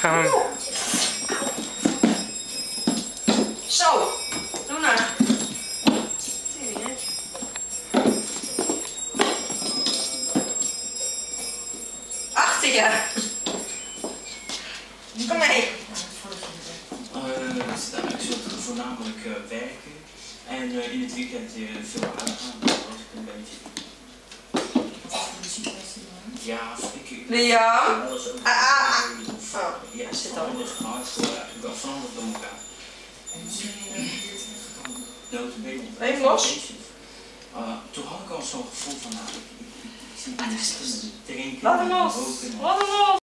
gaan we... Zo, doe nou. Achter je. Kom mee. Ik zult voornamelijk werken en in het weekend veel uitgaan, dat was ik een beetje. Ja, ik Leo? ja, zit al in de hardcore, ik ben van alles door elkaar. Notabene. Ben je los? Toen had ik al zo'n gevoel van, nou, ik zie het drinken, Laat hem los! roken. Laat hem los!